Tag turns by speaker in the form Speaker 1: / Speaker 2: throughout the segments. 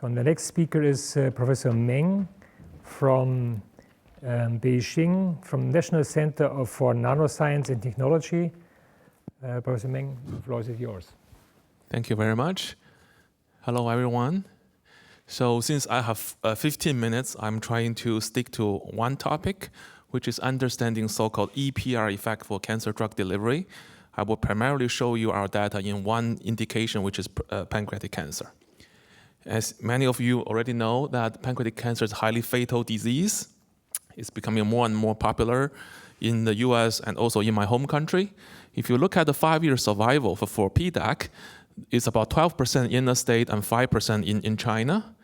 Speaker 1: So the next speaker is Professor Meng from Beijing, from National Center for Nanoscience and Technology. Professor Meng, the floor is yours.
Speaker 2: Thank you very much. Hello, everyone. So since I have 15 minutes, I'm trying to stick to one topic, which is understanding so-called EPR effect for cancer drug delivery. I will primarily show you our data in one indication, which is pancreatic cancer. As many of you already know, that pancreatic cancer is a highly fatal disease. It's becoming more and more popular in the US and also in my home country. If you look at the 5-year survival for PDAC, it's about 12% in the state and 5% in China.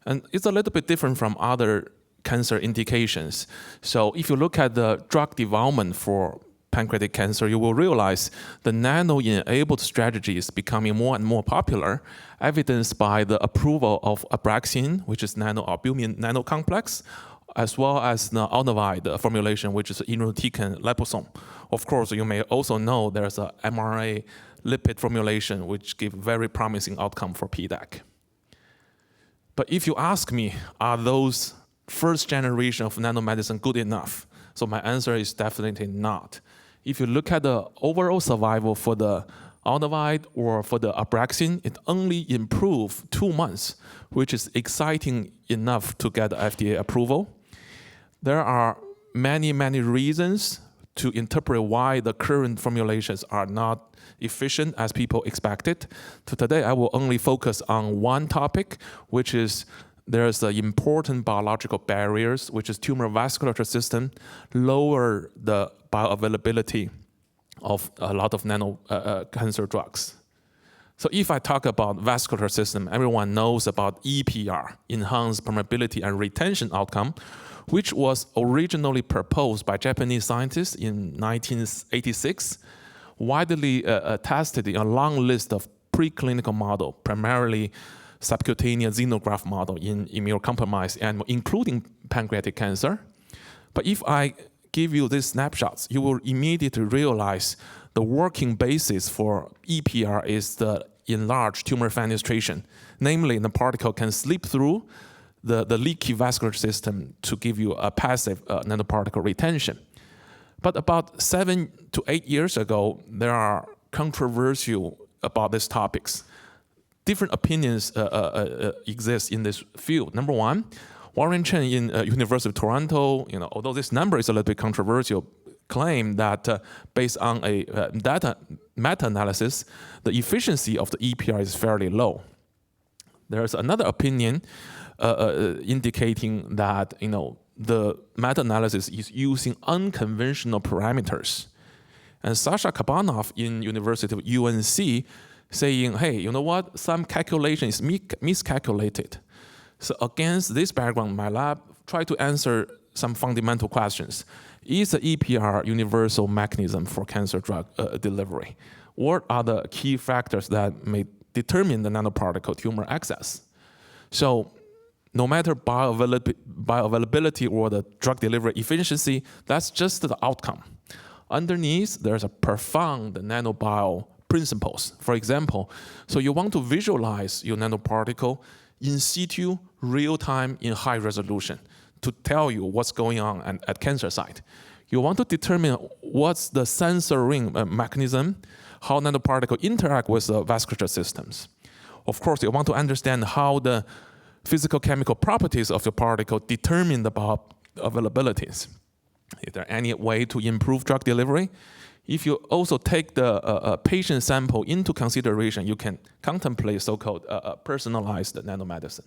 Speaker 2: And it's a little bit different from other cancer indications. So if you look at the drug development for pancreatic cancer, you will realize the nano-enabled strategy is becoming more and more popular, evidenced by the approval of Abraxane, which is nanoalbumin nanocomplex, as well as the Onivide formulation, which is irinotecan liposome. Of course, you may also know there's a mRNA lipid formulation, which give very promising outcome for PDAC. But if you ask me, are those first generation of nanomedicine good enough? So my answer is definitely not. If you look at the overall survival for the Onivide or for the Abraxane, it only improved 2 months, which is exciting enough to get FDA approval. There are many, many reasons to interpret why the current formulations are not efficient as people expected. So today I will only focus on one topic, which is there's the important biological barriers, which is tumor vasculature system, lower the bioavailability of a lot of cancer drugs. So if I talk about vascular system, everyone knows about EPR, enhanced permeability and retention outcome, which was originally proposed by Japanese scientists in 1986, widely tested in a long list of preclinical models, primarily subcutaneous xenograft model in immunocompromised animals, including pancreatic cancer. But if I give you these snapshots, you will immediately realize the working basis for EPR is the enlarged tumor fenestration. Namely, the particle can slip through the leaky vascular system to give you a passive nanoparticle retention. But about 7 to 8 years ago, there are controversial about these topics. Different opinions exist in this field. Number one, Warren Chen in University of Toronto, although this number is a little bit controversial, claimed that based on a meta-analysis, the efficiency of the EPR is fairly low. There's another opinion indicating that the meta-analysis is using unconventional parameters. And Sasha Kabanov in University of UNC saying, hey, you know what? Some calculation is miscalculated. So against this background, my lab tried to answer some fundamental questions. Is the EPR universal mechanism for cancer drug delivery? What are the key factors that may determine the nanoparticle tumor access? So no matter bioavailability or the drug delivery efficiency, that's just the outcome. Underneath, there's a profound nanobio principles. For example, so you want to visualize your nanoparticle in situ, real time, in high resolution to tell you what's going on at cancer site. You want to determine what's the sensoring mechanism, how nanoparticle interact with the vasculature systems. Of course, you want to understand how the physical chemical properties of the particle determine the bioavailabilities. Is there any way to improve drug delivery? If you also take the patient sample into consideration, you can contemplate so-called personalized nanomedicine.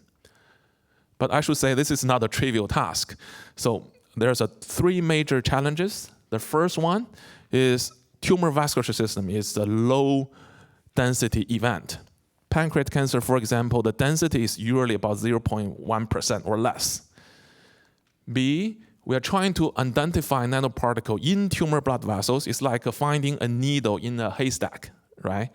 Speaker 2: But I should say this is not a trivial task. So there's 3 major challenges. The first one is tumor vasculature system is a low density event. Pancreatic cancer, for example, the density is usually about 0.1% or less. B, we are trying to identify nanoparticle in tumor blood vessels. It's like finding a needle in a haystack, right?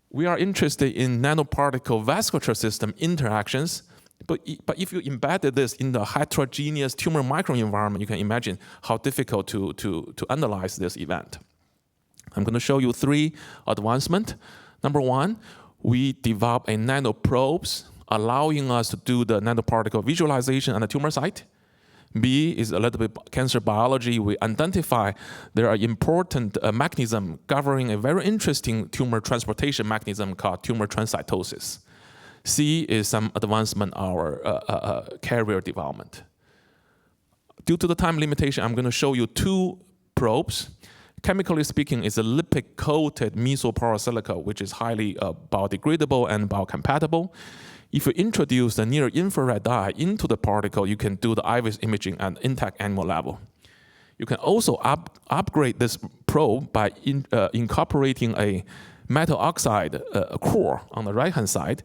Speaker 2: We are interested in nanoparticle vasculature system interactions, but if you embedded this in the heterogeneous tumor microenvironment, you can imagine how difficult to analyze this event. I'm going to show you 3 advancements. Number 1, we develop a nanoprobes allowing us to do the nanoparticle visualization on the tumor site. B is a little bit cancer biology. We identify there are important mechanism governing a very interesting tumor transportation mechanism called tumor transcytosis. C is some advancement our carrier development. Due to the time limitation, I'm going to show you two probes. Chemically speaking, it's a lipid-coated mesoporosilica, which is highly biodegradable and biocompatible. If you introduce the near-infrared dye into the particle, you can do the IVIS imaging at intact animal level. You can also upgrade this probe by incorporating a metal oxide core on the right-hand side,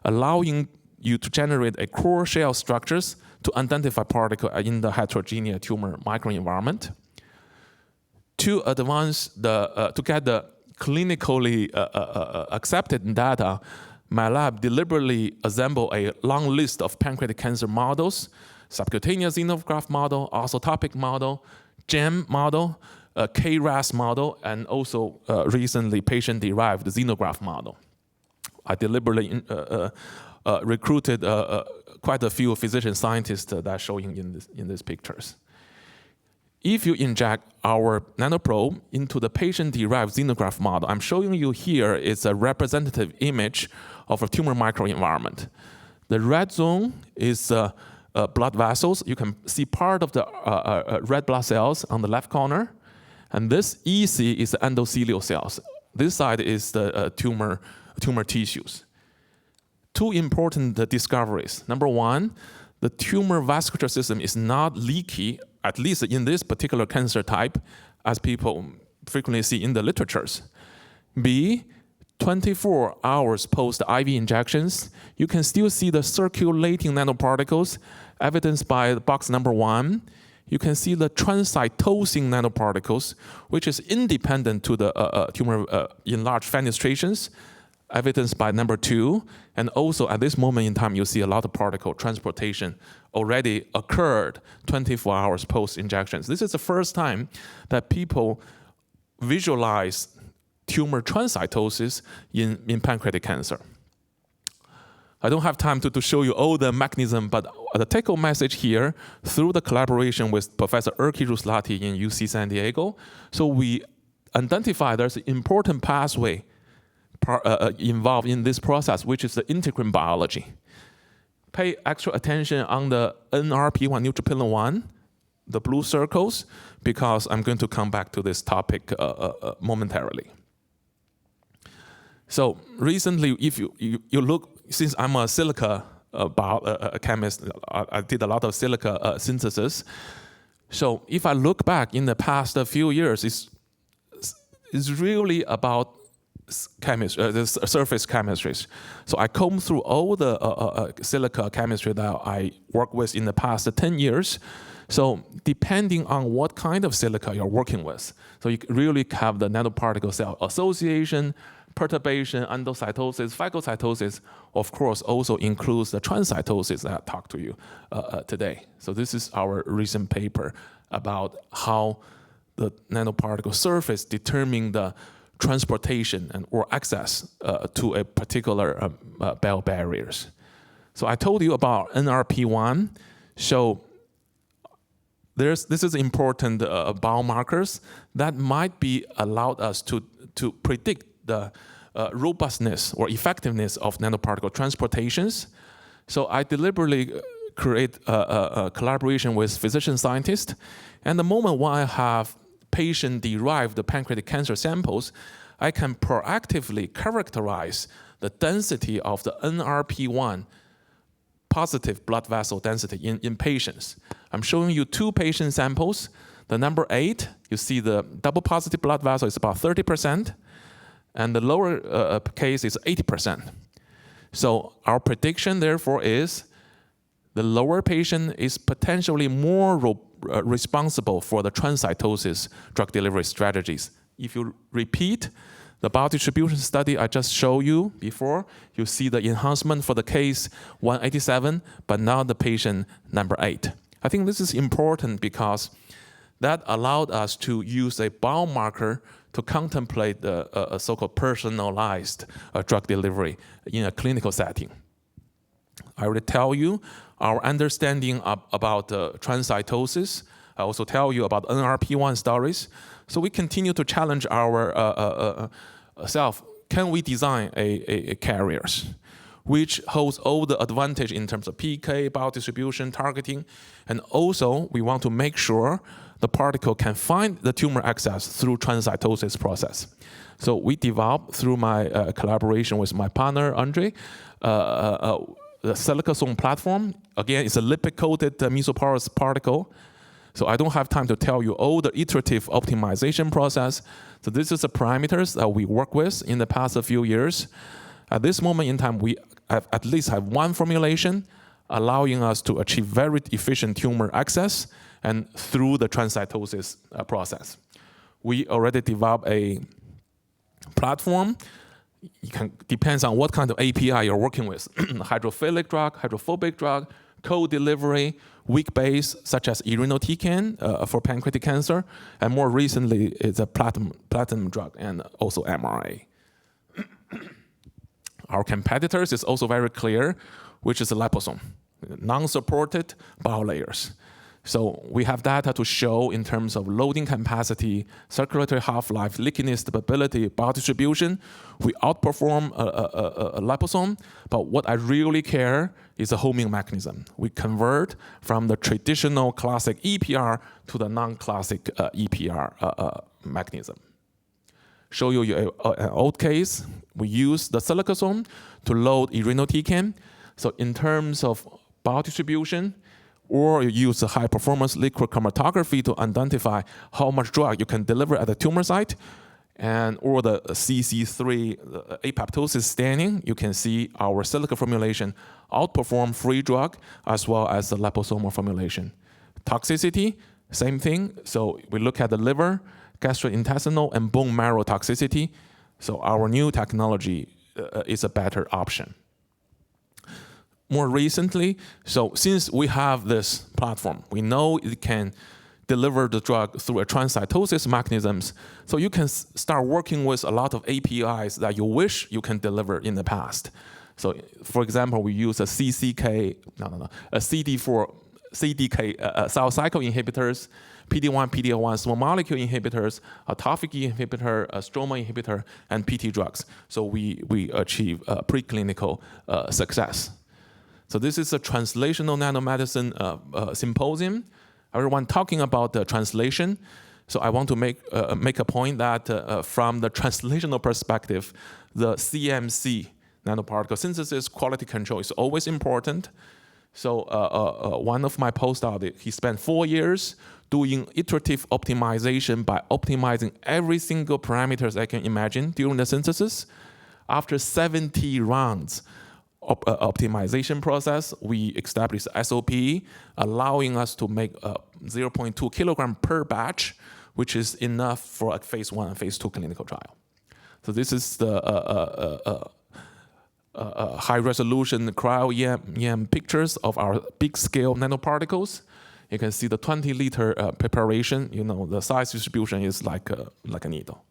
Speaker 2: allowing you to generate a core shell structures to identify particle in the heterogeneous tumor microenvironment. To advance to get the clinically accepted data, my lab deliberately assembled a long list of pancreatic cancer models, subcutaneous xenograft model, orthotopic model, GEM model, KRAS model, and also recently patient-derived xenograft model. I deliberately recruited quite a few physician scientists that are showing in these pictures. If you inject our nanoprobe into the patient-derived xenograft model, I'm showing you here is a representative image of a tumor microenvironment. The red zone is blood vessels. You can see part of the red blood cells on the left corner. And this EC is the endothelial cells. This side is the tumor tissues. Two important discoveries. Number one, the tumor vascular system is not leaky, at least in this particular cancer type, as people frequently see in the literatures. B, 24 hours post IV injections, you can still see the circulating nanoparticles, evidenced by box number 1. You can see the transcytosing nanoparticles, which is independent to the tumor enlarged fenestrations, evidenced by number 2. And also at this moment in time, you see a lot of particle transportation already occurred 24 hours post-injections. This is the first time that people visualize tumor transcytosis in pancreatic cancer. I don't have time to show you all the mechanism, but the take-home message here, through the collaboration with Professor Erkki Ruslahti in UC San Diego, so we identify there's an important pathway involved in this process, which is the integrin biology. Pay extra attention on the NRP1 neutrophilin 1, the blue circles, because I'm going to come back to this topic momentarily. So recently, if you look, since I'm a silica chemist, I did a lot of silica synthesis. So if I look back in the past few years, it's really about chemistry, the surface chemistries. So I combed through all the silica chemistry that I worked with in the past 10 years. So depending on what kind of silica you're working with, so you really have the nanoparticle cell association, perturbation, endocytosis, phagocytosis, of course, also includes the transcytosis that I talked to you today. So this is our recent paper about how the nanoparticle surface determine the transportation and or access to a particular bell barriers. So I told you about NRP1. So this is important biomarkers that might be allowed us to predict the robustness or effectiveness of nanoparticle transportations. So I deliberately create a collaboration with physician scientists. And the moment when I have patient-derived pancreatic cancer samples, I can proactively characterize the density of the NRP1 positive blood vessel density in patients. I'm showing you 2 patient samples. The number 8, you see the double positive blood vessel is about 30%, and the lower case is 80%. So our prediction, therefore, is the lower patient is potentially more responsible for the transcytosis drug delivery strategies. If you repeat the biodistribution study I just showed you before, you see the enhancement for the case 187, but now the patient number 8. I think this is important because that allowed us to use a biomarker to contemplate the so-called personalized drug delivery in a clinical setting. I already tell you our understanding about transcytosis. I also tell you about NRP1 stories. So we continue to challenge our self. Can we design a carriers which holds all the advantage in terms of PK, biodistribution, targeting, and also we want to make sure the particle can find the tumor access through transcytosis process. So we developed through my collaboration with my partner Andre, the silicosome platform. Again, it's a lipid-coated mesoporous particle. So I don't have time to tell you all the iterative optimization process. So this is the parameters that we work with in the past few years. At this moment in time, we at least have one formulation allowing us to achieve very efficient tumor access and through the transcytosis process. We already developed a platform. Depends on what kind of API you're working with. Hydrophilic drug, hydrophobic drug, co-delivery, weak base, such as irinotecan for pancreatic cancer, and more recently, it's a platinum drug and also mRNA. Our competitors is also very clear, which is the liposome, non-supported biolayers. So we have data to show in terms of loading capacity, circulatory half-life, liquidness stability, biodistribution. We outperform a liposome, but what I really care is the homing mechanism. We convert from the traditional classic EPR to the non-classic EPR mechanism. Show you an old case. We use the silicosome to load irinotecan. So in terms of biodistribution, or you use the high-performance liquid chromatography to identify how much drug you can deliver at the tumor site, and or the CC3 apoptosis staining, you can see our silica formulation outperform free drug as well as the liposomal formulation. Toxicity, same thing. So we look at the liver, gastrointestinal, and bone marrow toxicity. So our new technology is a better option. More recently, so since we have this platform, we know it can deliver the drug through a transcytosis mechanisms, so you can start working with a lot of APIs that you wish you can deliver in the past. So for example, we use a CD4, CDK cell cycle inhibitors, PD-1, PD-L1 small molecule inhibitors, a TOFIC inhibitor, a stroma inhibitor, and PT drugs. So we achieve preclinical success. So this is a translational nanomedicine symposium. Everyone talking about the translation. So I want to make a point that from the translational perspective, the CMC, nanoparticle synthesis quality control, is always important. So one of my postdocs, he spent 4 years doing iterative optimization by optimizing every single parameters I can imagine during the synthesis. After 70 rounds, optimization process, we established SOP, allowing us to make 0.2 kilogram per batch, which is enough for a phase 1 and phase 2 clinical trial. So this is the high-resolution cryo-EM pictures of our big-scale nanoparticles. You can see the 20-liter preparation. You know, the size distribution is like a needle.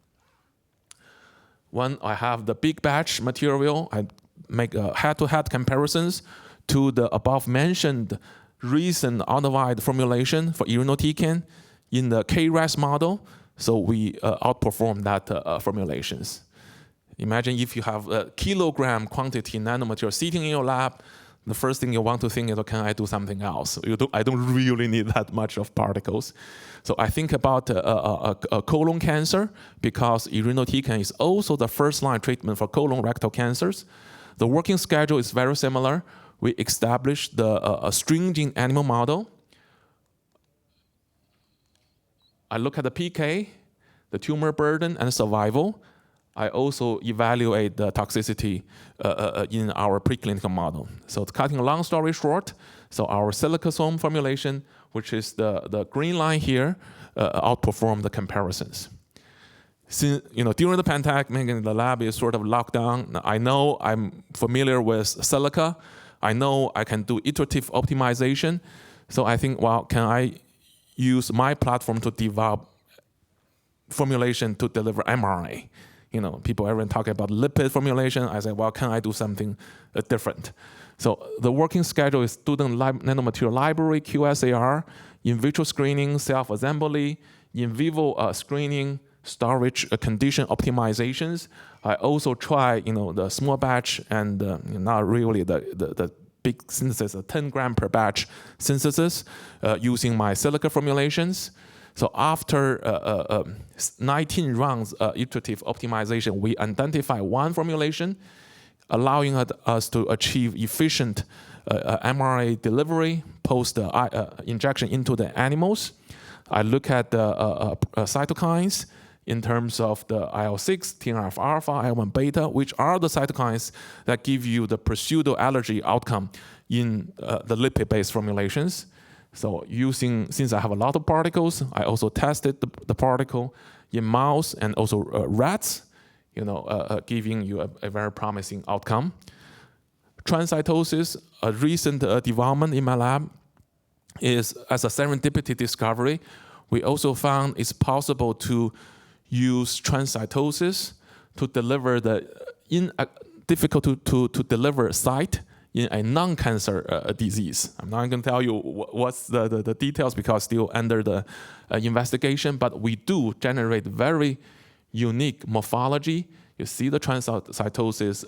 Speaker 2: When I have the big batch material, I make head-to-head comparisons to the above-mentioned recent undivided formulation for irinotecan in the KRAS model. So we outperform that formulations. Imagine if you have a kilogram quantity nanomaterial sitting in your lab, the first thing you want to think is, can I do something else? I don't really need that much of particles. So I think about a colon cancer, because irinotecan is also the first-line treatment for colon rectal cancers. The working schedule is very similar. We established a stringing animal model. I look at the PK, the tumor burden, and survival. I also evaluate the toxicity in our preclinical model. So cutting a long story short, so our silicosome formulation, which is the green line here, outperformed the comparisons. Since, during the pandemic, the lab is sort of locked down. I know I'm familiar with silica. I know I can do iterative optimization. So I think, well, can I use my platform to develop formulation to deliver mRNA? People everyone talking about lipid formulation. I said, well, can I do something different? So the working schedule is student nanomaterial library, QSAR, in vitro screening, self-assembly, in vivo screening, storage condition optimizations. I also try, the small batch and not really the big synthesis, 10 gram per batch synthesis using my silica formulations. So after 19 rounds iterative optimization, we identify one formulation, allowing us to achieve efficient mRNA delivery post injection into the animals. I look at the cytokines in terms of the IL-6, TNF-alpha, IL-1 beta, which are the cytokines that give you the pseudo-allergy outcome in the lipid-based formulations. So since I have a lot of particles, I also tested the particle in mouse and also rats, giving you a very promising outcome. Transcytosis, a recent development in my lab, is as a serendipity discovery. We also found it's possible to use transcytosis to deliver the difficult to deliver site in a non-cancer disease. I'm not going to tell you what's the details because still under the investigation, but we do generate very unique morphology. You see the transcytosis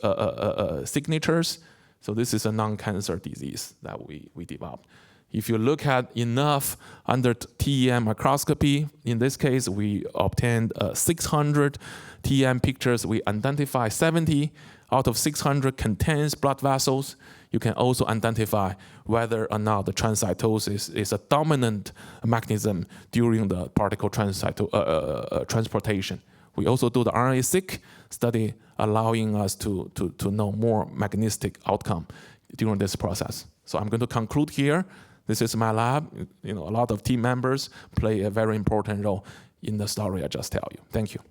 Speaker 2: signatures. So this is a non-cancer disease that we developed. If you look at enough under TEM microscopy, in this case, we obtained 600 TEM pictures. We identify 70 out of 600 contains blood vessels. You can also identify whether or not the transcytosis is a dominant mechanism during the particle transportation. We also do the RNA-seq study, allowing us to know more mechanistic outcome during this process. So I'm going to conclude here. This is my lab. A lot of team members play a very important role in the story I just tell you. Thank you.